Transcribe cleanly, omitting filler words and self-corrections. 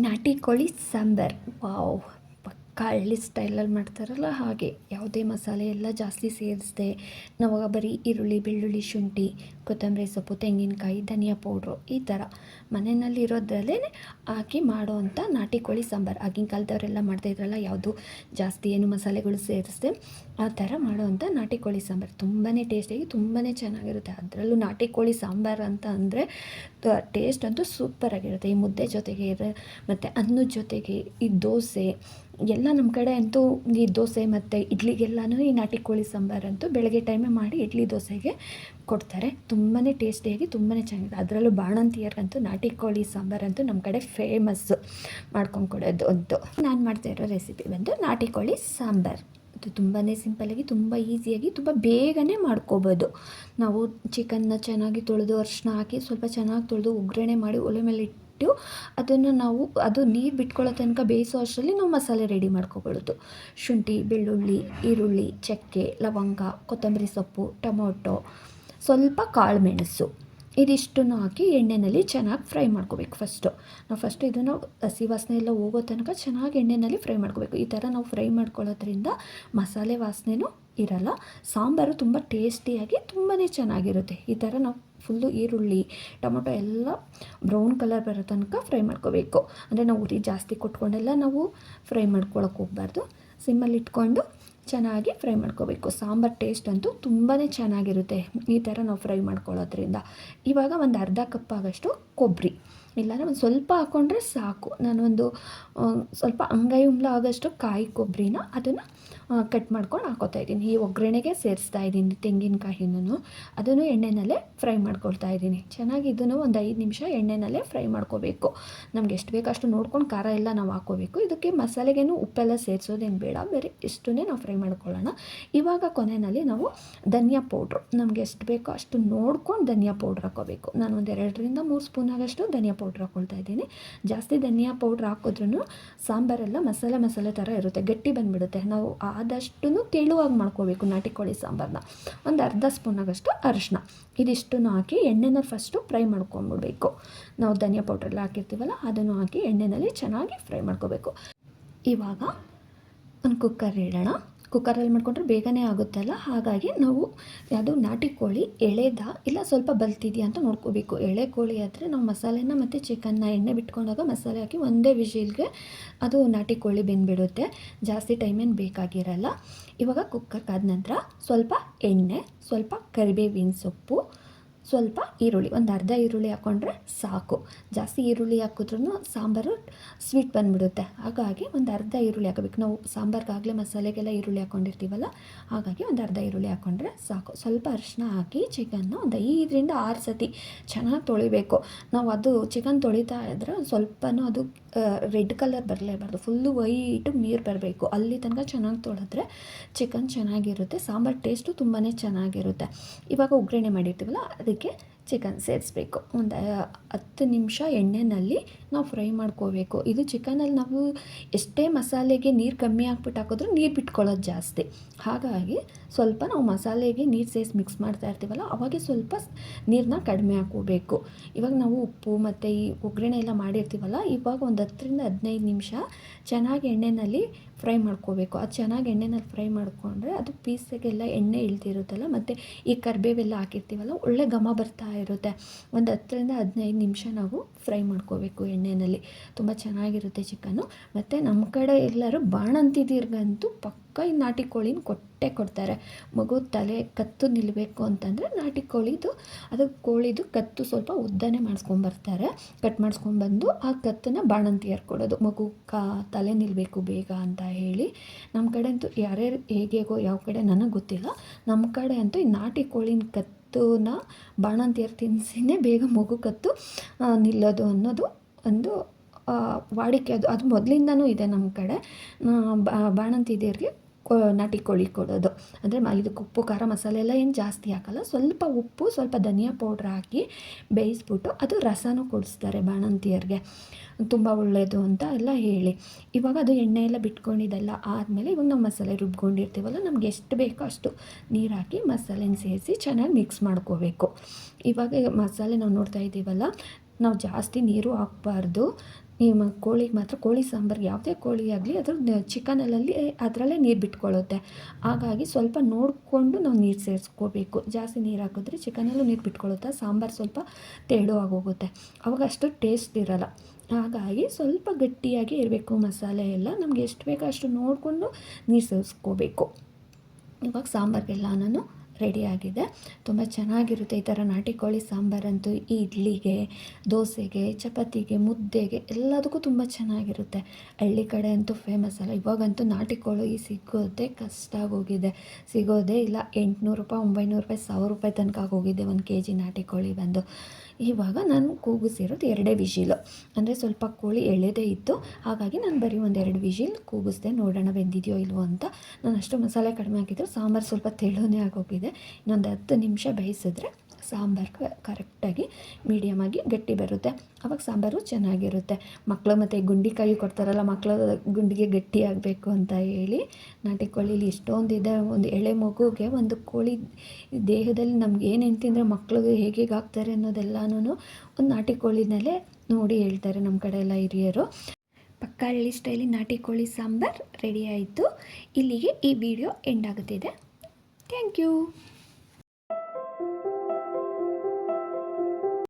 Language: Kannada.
ನಾಟಿ ಕೋಳಿ ಸಾಂಬಾರ್ ವಾವ್! ಪಕ್ಕಾ ಹಳ್ಳಿ ಸ್ಟೈಲಲ್ಲಿ ಮಾಡ್ತಾರಲ್ಲ ಹಾಗೆ. ಯಾವುದೇ ಮಸಾಲೆ ಎಲ್ಲ ಜಾಸ್ತಿ ಸೇರಿಸದೆ ನಾವು ಬರೀ ಈರುಳ್ಳಿ, ಬೆಳ್ಳುಳ್ಳಿ, ಶುಂಠಿ, ಕೊತ್ತಂಬರಿ ಸೊಪ್ಪು, ತೆಂಗಿನಕಾಯಿ, ಧನಿಯಾ ಪೌಡ್ರು ಈ ಥರ ಮನೆಯಲ್ಲಿರೋದ್ರಲ್ಲೇ ಹಾಕಿ ಮಾಡೋವಂಥ ನಾಟಿ ಕೋಳಿ ಸಾಂಬಾರು. ಆಗಿನ ಕಾಲದವರೆಲ್ಲ ಮಾಡ್ತಾಯಿದ್ರಲ್ಲ, ಯಾವುದು ಜಾಸ್ತಿ ಏನು ಮಸಾಲೆಗಳು ಸೇರಿಸದೆ ಆ ಥರ ಮಾಡೋವಂಥ ನಾಟಿ ಕೋಳಿ ಸಾಂಬಾರು ತುಂಬಾ ಟೇಸ್ಟಿಯಾಗಿ ತುಂಬಾ ಚೆನ್ನಾಗಿರುತ್ತೆ. ಅದರಲ್ಲೂ ನಾಟಿ ಕೋಳಿ ಸಾಂಬಾರು ಅಂತ ಅಂದರೆ ಟೇಸ್ಟ್ ಅಂತೂ ಸೂಪರಾಗಿರುತ್ತೆ. ಈ ಮುದ್ದೆ ಜೊತೆಗೆ ಮತ್ತು ಅನ್ನದ ಜೊತೆಗೆ ಈ ದೋಸೆ ಎಲ್ಲ ನಮ್ಮ ಕಡೆ ಅಂತೂ ಈ ದೋಸೆ ಮತ್ತು ಇಡ್ಲಿಗೆಲ್ಲನೂ ಈ ನಾಟಿ ಕೋಳಿ ಸಾಂಬಾರಂತೂ ಬೆಳಗ್ಗೆ ಟೈಮೇ ಮಾಡಿ ಇಡ್ಲಿ ದೋಸೆಗೆ ಕೊಡ್ತಾರೆ. ತುಂಬಾ ಟೇಸ್ಟಿಯಾಗಿ ತುಂಬಾ ಚೆನ್ನಾಗಿದೆ. ಅದರಲ್ಲೂ ಬಾಣಂತಿಯರಿಗಂತೂ ನಾಟಿ ಕೋಳಿ ಸಾಂಬಾರಂತೂ ನಮ್ಮ ಕಡೆ ಫೇಮಸ್ಸು ಮಾಡ್ಕೊಂಡು ಕೊಡೋದು ಅಂತೂ. ನಾನು ಮಾಡ್ತಾ ಇರೋ ರೆಸಿಪಿ ಬಂದು ನಾಟಿ ಕೋಳಿ ಸಾಂಬಾರು. ಅದು ತುಂಬಾ ಸಿಂಪಲ್ಲಾಗಿ, ತುಂಬ ಈಸಿಯಾಗಿ, ತುಂಬ ಬೇಗನೆ ಮಾಡ್ಕೋಬೋದು. ನಾವು ಚಿಕನ್ನ ಚೆನ್ನಾಗಿ ತೊಳೆದು ಅರಿಶಿನ ಹಾಕಿ ಸ್ವಲ್ಪ ಚೆನ್ನಾಗಿ ತೊಳೆದು ಒಗ್ಗರಣೆ ಮಾಡಿ ಒಲೆ ಮೇಲೆ ಇಟ್ಟು ಅದನ್ನು ನಾವು ಅದು ನೀರು ಬಿಟ್ಕೊಳ್ಳೋ ತನಕ ಬೇಯಿಸೋ ಅಷ್ಟರಲ್ಲಿ ನಾವು ಮಸಾಲೆ ರೆಡಿ ಮಾಡ್ಕೊಕೊಳ್ಳೋದು. ಶುಂಠಿ, ಬೆಳ್ಳುಳ್ಳಿ, ಈರುಳ್ಳಿ, ಚಕ್ಕೆ, ಲವಂಗ, ಕೊತ್ತಂಬರಿ ಸೊಪ್ಪು, ಟೊಮೊಟೊ, ಸ್ವಲ್ಪ ಕಾಳು ಮೆಣಸು ಇದಿಷ್ಟನ್ನು ಹಾಕಿ ಎಣ್ಣೆಯಲ್ಲಿ ಚೆನ್ನಾಗಿ ಫ್ರೈ ಮಾಡ್ಕೋಬೇಕು. ಫಸ್ಟು ಇದನ್ನು ಹಸಿ ವಾಸನೆ ಎಲ್ಲ ಹೋಗೋ ತನಕ ಚೆನ್ನಾಗಿ ಎಣ್ಣೆಯಲ್ಲಿ ಫ್ರೈ ಮಾಡ್ಕೋಬೇಕು. ಈ ಥರ ನಾವು ಫ್ರೈ ಮಾಡ್ಕೊಳ್ಳೋದ್ರಿಂದ ಮಸಾಲೆ ವಾಸನೆನೂ ಇರಲ್ಲ, ಸಾಂಬಾರು ತುಂಬ ಟೇಸ್ಟಿಯಾಗಿ ತುಂಬಾ ಚೆನ್ನಾಗಿರುತ್ತೆ. ಈ ಥರ ನಾವು ಫುಲ್ಲು ಈರುಳ್ಳಿ, ಟೊಮೊಟೊ ಎಲ್ಲ ಬ್ರೌನ್ ಕಲರ್ ಬರೋ ತನಕ ಫ್ರೈ ಮಾಡ್ಕೋಬೇಕು. ಅಂದರೆ ನಾವು ಉರಿ ಜಾಸ್ತಿ ಕೊಟ್ಕೊಂಡೆಲ್ಲ ನಾವು ಫ್ರೈ ಮಾಡ್ಕೊಳಕ್ಕೆ ಹೋಗಬಾರ್ದು. ಸಿಮ್ಮಲ್ಲಿ ಇಟ್ಕೊಂಡು ಚೆನ್ನಾಗಿ ಫ್ರೈ ಮಾಡ್ಕೋಬೇಕು. ಸಾಂಬಾರು ಟೇಸ್ಟ್ ಅಂತೂ ತುಂಬಾ ಚೆನ್ನಾಗಿರುತ್ತೆ ಈ ಥರ ನಾವು ಫ್ರೈ ಮಾಡ್ಕೊಳ್ಳೋದ್ರಿಂದ. ಇವಾಗ ಒಂದು ಅರ್ಧ ಕಪ್ ಆಗೋಷ್ಟು ಕೊಬ್ಬರಿ, ಇಲ್ಲಾಂದರೆ ಒಂದು ಸ್ವಲ್ಪ ಹಾಕ್ಕೊಂಡ್ರೆ ಸಾಕು. ನಾನೊಂದು ಸ್ವಲ್ಪ ಅಂಗೈ ಉಂಗ್ಳ ಆಗೋಷ್ಟು ಕಾಯಿ ಕೊಬ್ಬರಿನ ಅದನ್ನು ಕಟ್ ಮಾಡ್ಕೊಂಡು ಹಾಕೋತಾ ಇದ್ದೀನಿ. ಈ ಒಗ್ಗರಣೆಗೆ ಸೇರಿಸ್ತಾ ಇದ್ದೀನಿ ತೆಂಗಿನಕಾಯಿನೂ, ಅದನ್ನು ಎಣ್ಣೆನಲ್ಲೇ ಫ್ರೈ ಮಾಡ್ಕೊಳ್ತಾ ಇದ್ದೀನಿ. ಚೆನ್ನಾಗಿ ಇದನ್ನು ಒಂದು 5 ನಿಮಿಷ ಎಣ್ಣೆನಲ್ಲೇ ಫ್ರೈ ಮಾಡ್ಕೋಬೇಕು. ನಮ್ಗೆ ಎಷ್ಟು ಬೇಕೋ ಅಷ್ಟು ನೋಡ್ಕೊಂಡು ಖಾರ ಎಲ್ಲ ನಾವು ಹಾಕ್ಕೋಬೇಕು. ಇದಕ್ಕೆ ಮಸಾಲೆಗೇನು ಉಪ್ಪೆಲ್ಲ ಸೇರಿಸೋದೇನು ಬೇಡ, ಬೇರೆ ಇಷ್ಟನ್ನೇ ನಾವು ಫ್ರೈ ಮಾಡ್ಕೊಳ್ಳೋಣ. ಇವಾಗ ಕೊನೆಯಲ್ಲಿ ನಾವು ಧನಿಯಾ ಪೌಡ್ರು ನಮಗೆ ಎಷ್ಟು ಬೇಕೋ ಅಷ್ಟು ನೋಡ್ಕೊಂಡು ಧನಿಯಾ ಪೌಡ್ರ್ ಹಾಕ್ಕೋಬೇಕು. ನಾನು ಒಂದು 2ರಿಂದ 3 ಸ್ಪೂನ್ ಆಗೋಷ್ಟು ಧನಿಯಾ ಪೌಡ್ರ್ ಹಾಕ್ಕೊಳ್ತಾ ಇದ್ದೀನಿ. ಜಾಸ್ತಿ ಧನಿಯಾ ಪೌಡ್ರ್ ಹಾಕಿದ್ರೂ ಸಾಂಬಾರೆಲ್ಲ ಮಸಾಲೆ ಥರ ಇರುತ್ತೆ, ಗಟ್ಟಿ ಬಂದುಬಿಡುತ್ತೆ. ನಾವು ಆದಷ್ಟು ತೆಳುವಾಗಿ ಮಾಡ್ಕೋಬೇಕು ನಾಟಿ ಕೋಳಿ ಸಾಂಬಾರನ್ನ. ಒಂದು ಅರ್ಧ ಸ್ಪೂನ್ ಆಗೋಷ್ಟು ಅರಿಶಿನ ಇದಿಷ್ಟನ್ನು ಹಾಕಿ ಎಣ್ಣೆನ ಫಸ್ಟು ಫ್ರೈ ಮಾಡ್ಕೊಂಬಿಡ್ಬೇಕು. ನಾವು ಧನಿಯಾ ಪೌಡ್ರೆಲ್ಲ ಹಾಕಿರ್ತೀವಲ್ಲ ಅದನ್ನು ಹಾಕಿ ಎಣ್ಣೆಯಲ್ಲಿ ಚೆನ್ನಾಗಿ ಫ್ರೈ ಮಾಡ್ಕೋಬೇಕು. ಇವಾಗ ಒಂದು ಕುಕ್ಕರ್ ಇಡೋಣ. ಕುಕ್ಕರಲ್ಲಿ ಮಾಡಿಕೊಂಡ್ರೆ ಬೇಗನೆ ಆಗುತ್ತಲ್ಲ, ಹಾಗಾಗಿ ನಾವು ಯಾವುದು ನಾಟಿ ಕೋಳಿ ಎಳೆದ ಇಲ್ಲ ಸ್ವಲ್ಪ ಬಲ್ತಿದೆಯಾ ಅಂತ ನೋಡ್ಕೋಬೇಕು. ಎಳೆ ಕೋಳಿ ಆದರೆ ನಾವು ಮಸಾಲೆನ ಮತ್ತು ಚಿಕನ್ನ ಎಣ್ಣೆ ಬಿಟ್ಕೊಂಡಾಗ ಮಸಾಲೆ ಹಾಕಿ ಒಂದೇ ವಿಷಿಲ್ಗೆ ಅದು ನಾಟಿ ಕೋಳಿ ಬೆಂದ್ಬಿಡುತ್ತೆ, ಜಾಸ್ತಿ ಟೈಮೇನು ಬೇಕಾಗಿರಲ್ಲ. ಇವಾಗ ಕುಕ್ಕರ್ ಕಾದ ನಂತರ ಸ್ವಲ್ಪ ಎಣ್ಣೆ, ಸ್ವಲ್ಪ ಕರಿಬೇವಿನ ಸೊಪ್ಪು, ಸ್ವಲ್ಪ ಈರುಳ್ಳಿ, ಒಂದು ಅರ್ಧ ಈರುಳ್ಳಿ ಹಾಕ್ಕೊಂಡ್ರೆ ಸಾಕು. ಜಾಸ್ತಿ ಈರುಳ್ಳಿ ಹಾಕಿದ್ರೂ ಸಾಂಬಾರು ಸ್ವೀಟ್ ಬಂದುಬಿಡುತ್ತೆ, ಹಾಗಾಗಿ ಒಂದು ಅರ್ಧ ಈರುಳ್ಳಿ ಹಾಕಬೇಕು. ನಾವು ಸಾಂಬಾರಿಗಾಗಲೇ ಮಸಾಲೆಗೆಲ್ಲ ಈರುಳ್ಳಿ ಹಾಕ್ಕೊಂಡಿರ್ತೀವಲ್ಲ, ಹಾಗಾಗಿ ಒಂದು ಅರ್ಧ ಈರುಳ್ಳಿ ಹಾಕ್ಕೊಂಡ್ರೆ ಸಾಕು. ಸ್ವಲ್ಪ ಅರಿಶಿನ ಹಾಕಿ ಚಿಕನ್ನ ಒಂದು 5ರಿಂದ 6 ಸತಿ ಚೆನ್ನಾಗಿ ತೊಳಿಬೇಕು. ನಾವು ಅದು ಚಿಕನ್ ತೊಳಿತಾ ಇದ್ದರೆ ಒಂದು ಸ್ವಲ್ಪನೂ ಅದು ರೆಡ್ ಕಲರ್ ಬರಲೇಬಾರ್ದು, ಫುಲ್ಲು ವೈಟಾಗಿ ನೀರು ಬರಬೇಕು. ಅಲ್ಲಿ ತನಕ ಚೆನ್ನಾಗಿ ತೊಳೆದ್ರೆ ಚಿಕನ್ ಚೆನ್ನಾಗಿರುತ್ತೆ, ಸಾಂಬಾರು ಟೇಸ್ಟು ತುಂಬಾ ಚೆನ್ನಾಗಿರುತ್ತೆ. ಇವಾಗ ಒಗ್ಗರಣೆ ಮಾಡಿರ್ತೀವಲ್ಲ ಅದಕ್ಕೆ ಚಿಕನ್ ಸೇರಿಸ್ಬೇಕು. ಒಂದು 10 ನಿಮಿಷ ಎಣ್ಣೆಯಲ್ಲಿ ನಾವು ಫ್ರೈ ಮಾಡ್ಕೋಬೇಕು. ಇದು ಚಿಕನಲ್ಲಿ ನಾವು ಎಷ್ಟೇ ಮಸಾಲೆಗೆ ನೀರು ಕಮ್ಮಿ ಹಾಕ್ಬಿಟ್ಟು ಹಾಕಿದ್ರೂ ನೀರು ಬಿಟ್ಕೊಳ್ಳೋದು ಜಾಸ್ತಿ, ಹಾಗಾಗಿ ಸ್ವಲ್ಪ ನಾವು ಮಸಾಲೆಗೆ ನೀರು ಸೇರಿಸಿ ಮಿಕ್ಸ್ ಮಾಡ್ತಾ ಇರ್ತೀವಲ್ಲ ಅವಾಗೆ ಸ್ವಲ್ಪ ನೀರನ್ನ ಕಡಿಮೆ ಹಾಕೋಬೇಕು. ಇವಾಗ ನಾವು ಉಪ್ಪು ಮತ್ತು ಈ ಒಗ್ಗರಣೆ ಎಲ್ಲ ಮಾಡಿರ್ತೀವಲ್ಲ, ಇವಾಗ ಒಂದು 10ರಿಂದ 15 ನಿಮಿಷ ಚೆನ್ನಾಗಿ ಎಣ್ಣೆಯಲ್ಲಿ ಫ್ರೈ ಮಾಡ್ಕೋಬೇಕು. ಅದು ಚೆನ್ನಾಗಿ ಎಣ್ಣೆನಲ್ಲಿ ಫ್ರೈ ಮಾಡಿಕೊಂಡ್ರೆ ಅದು ಪೀಸಿಗೆಲ್ಲ ಎಣ್ಣೆ ಇಳ್ದಿರುತ್ತಲ್ಲ, ಮತ್ತು ಈ ಕರಿಬೇವೆಲ್ಲ ಹಾಕಿರ್ತೀವಲ್ಲ ಒಳ್ಳೆ ಘಮ ಬರ್ತಾ ಇರುತ್ತೆ. ಒಂದು 10ರಿಂದ 15 ನಿಮಿಷ ನಾವು ಫ್ರೈ ಮಾಡ್ಕೋಬೇಕು ಎಣ್ಣೆಯಲ್ಲಿ. ತುಂಬ ಚೆನ್ನಾಗಿರುತ್ತೆ ಚಿಕನ್ನು. ಮತ್ತು ನಮ್ಮ ಕಡೆ ಎಲ್ಲರೂ ಬಾಣಂತಿದಿರ್ಗಂತೂ ಪಕ್ಕ ಈ ನಾಟಿ ಕೋಳಿನ ಕೊಡ್ತಾರೆ. ಮಗು ತಲೆ ಕತ್ತು ನಿಲ್ಲಬೇಕು ಅಂತಂದರೆ ನಾಟಿ ಕೋಳಿದು ಅದು ಕೋಳಿದು ಕತ್ತು ಸ್ವಲ್ಪ ಉದ್ದನೆ ಮಾಡಿಸ್ಕೊಂಬರ್ತಾರೆ. ಕಟ್ ಮಾಡಿಸ್ಕೊಂಬಂದು ಆ ಕತ್ತನ್ನು ಬಾಣಂತಿಯರು ಕೊಡೋದು, ಮಗು ತಲೆ ನಿಲ್ಲಬೇಕು ಬೇಗ ಅಂತ ಹೇಳಿ. ನಮ್ಮ ಕಡೆ ಅಂತೂ ಯಾರ್ಯಾರು ಹೇಗೋ ಯಾವ ಕಡೆ ನನಗೆ ಗೊತ್ತಿಲ್ಲ, ನಮ್ಮ ಕಡೆ ಅಂತೂ ಈ ನಾಟಿ ಕೋಳಿನ ಕತ್ತನ್ನ ಬಾಣಂತಿಯರು ತಿನ್ನಿಸಿನೇ ಬೇಗ ಮಗು ಕತ್ತು ನಿಲ್ಲೋದು ಅನ್ನೋದು ಒಂದು ವಾಡಿಕೆ. ಅದು ಮೊದಲಿಂದನೂ ಇದೆ ನಮ್ಮ ಕಡೆ. ಬಾಣಂತಿಯರಿಗೆ ನಾಟಿ ಕೋಳಿ ಕೊಡೋದು ಅಂದರೆ ಇದಕ್ಕೆ ಉಪ್ಪು ಖಾರ ಮಸಾಲೆ ಎಲ್ಲ ಏನು ಜಾಸ್ತಿ ಹಾಕಲ್ಲ, ಸ್ವಲ್ಪ ಉಪ್ಪು ಸ್ವಲ್ಪ ಧನಿಯಾ ಪೌಡ್ರ್ ಹಾಕಿ ಬೇಯಿಸ್ಬಿಟ್ಟು ಅದು ರಸನೂ ಕೊಡಿಸ್ತಾರೆ ಬಾಣಂತಿಯರಿಗೆ, ತುಂಬ ಒಳ್ಳೆಯದು ಅಂತ ಎಲ್ಲ ಹೇಳಿ. ಇವಾಗ ಅದು ಎಣ್ಣೆ ಎಲ್ಲ ಬಿಟ್ಕೊಂಡಿದ್ದೆಲ್ಲ ಆದಮೇಲೆ ಇವಾಗ ನಾವು ಮಸಾಲೆ ರುಬ್ಕೊಂಡಿರ್ತೀವಲ್ಲ, ನಮ್ಗೆ ಎಷ್ಟು ಬೇಕೋ ಅಷ್ಟು ನೀರು ಹಾಕಿ ಮಸಾಲೆನ ಸೇರಿಸಿ ಚೆನ್ನಾಗಿ ಮಿಕ್ಸ್ ಮಾಡ್ಕೋಬೇಕು. ಇವಾಗ ಮಸಾಲೆ ನಾವು ನೋಡ್ತಾ ಇದ್ದೀವಲ್ಲ, ನಾವು ಜಾಸ್ತಿ ನೀರು ಹಾಕಬಾರ್ದು, ನಿಮ್ಮ ಕೋಳಿಗೆ ಮಾತ್ರ ಕೋಳಿ ಸಾಂಬಾರ್ಗೆ ಯಾವುದೇ ಕೋಳಿ ಆಗಲಿ ಅದ್ರ ಚಿಕನಲ್ಲಿ ಅದರಲ್ಲೇ ನೀರು ಬಿಟ್ಕೊಳ್ಳುತ್ತೆ. ಹಾಗಾಗಿ ಸ್ವಲ್ಪ ನೋಡಿಕೊಂಡು ನಾವು ನೀರು ಸೇರಿಸ್ಕೋಬೇಕು. ಜಾಸ್ತಿ ನೀರು ಹಾಕಿದ್ರೆ ಚಿಕನಲ್ಲೂ ನೀರು ಬಿಟ್ಕೊಳ್ಳುತ್ತೆ, ಸಾಂಬಾರು ಸ್ವಲ್ಪ ತೆಳು ಆಗೋಗುತ್ತೆ, ಅವಾಗ ಅಷ್ಟು ಟೇಸ್ಟ್ ಇರೋಲ್ಲ. ಹಾಗಾಗಿ ಸ್ವಲ್ಪ ಗಟ್ಟಿಯಾಗಿ ಇರಬೇಕು ಮಸಾಲೆ ಎಲ್ಲ. ನಮಗೆ ಎಷ್ಟು ಬೇಕೋ ಅಷ್ಟು ನೋಡಿಕೊಂಡು ನೀರು ಸೇರಿಸ್ಕೋಬೇಕು. ಇವಾಗ ಸಾಂಬಾರಿಗೆಲ್ಲ ನಾನು ರೆಡಿಯಾಗಿದೆ. ತುಂಬ ಚೆನ್ನಾಗಿರುತ್ತೆ ಈ ಥರ ನಾಟಿ ಕೋಳಿ ಸಾಂಬಾರಂತೂ. ಇಡ್ಲಿಗೆ, ದೋಸೆಗೆ, ಚಪಾತಿಗೆ, ಮುದ್ದೆಗೆ ಎಲ್ಲದಕ್ಕೂ ತುಂಬ ಚೆನ್ನಾಗಿರುತ್ತೆ. ಹಳ್ಳಿ ಕಡೆ ಅಂತೂ ಫೇಮಸ್ ಅಲ್ಲ. ಇವಾಗಂತೂ ನಾಟಿ ಕೋಳಿ ಸಿಗೋದೇ ಕಷ್ಟ ಆಗೋಗಿದೆ, ಸಿಗೋದೇ ಇಲ್ಲ. 800 ರೂಪಾಯಿ, 900 ರೂಪಾಯಿ, 1000 ರೂಪಾಯಿ ತನಕ ಆಗೋಗಿದೆ 1 kg ನಾಟಿ ಕೋಳಿ ಬಂದು. ಇವಾಗ ನಾನು ಕೂಗಿಸಿರೋದು 2 ವಿಷಿಲು, ಅಂದರೆ ಸ್ವಲ್ಪ ಕೋಳಿ ಎಳೆದೇ ಇತ್ತು, ಹಾಗಾಗಿ ನಾನು ಬರೀ 1-2 ವಿಷಿಲ್ ಕೂಗಿಸ್ದೆ, ನೋಡೋಣ ಬೆಂದಿದೆಯೋ ಇಲ್ವೋ ಅಂತ. ನಾನು ಅಷ್ಟು ಮಸಾಲೆ ಕಡಿಮೆ ಹಾಕಿದ್ರು, ಸಾಂಬಾರು ಸ್ವಲ್ಪ ತೆಳುನೇ ಆಗೋಗಿದೆ. ಇನ್ನೊಂದು 10 ನಿಮಿಷ ಬೇಯಿಸಿದ್ರೆ ಸಾಂಬಾರು ಕರೆಕ್ಟಾಗಿ ಮೀಡಿಯಮಾಗಿ ಗಟ್ಟಿ ಬರುತ್ತೆ. ಆವಾಗ ಸಾಂಬಾರು ಚೆನ್ನಾಗಿರುತ್ತೆ. ಮಕ್ಕಳು ಮತ್ತು ಗುಂಡಿಕಾಯಿ ಕೊಡ್ತಾರಲ್ಲ, ಮಕ್ಕಳು ಗುಂಡಿಗೆ ಗಟ್ಟಿ ಆಗಬೇಕು ಅಂತ ಹೇಳಿ ನಾಟಿ ಕೋಳಿಲಿ ಇಷ್ಟೊಂದಿದೆ. ಒಂದು ಎಳೆ ಮಗುಗೆ ಒಂದು ಕೋಳಿ ದೇಹದಲ್ಲಿ ನಮ್ಗೆ ಏನೇನು ತಿಂದರೆ ಮಕ್ಕಳಿಗೆ ಹೇಗೆ ಆಗ್ತಾರೆ ಅನ್ನೋದೆಲ್ಲನೂ ಒಂದು ನಾಟಿ ಕೋಳಿನಲ್ಲೇ ನೋಡಿ ಹೇಳ್ತಾರೆ ನಮ್ಮ ಕಡೆ ಎಲ್ಲ ಹಿರಿಯರು. ಪಕ್ಕ ಹಳ್ಳಿ ಸ್ಟೈಲಿ ನಾಟಿ ಕೋಳಿ ಸಾಂಬಾರು ರೆಡಿ ಆಯಿತು. ಇಲ್ಲಿಗೆ ಈ ವಿಡಿಯೋ ಎಂಡ್ ಆಗುತ್ತಿದೆ. Thank you.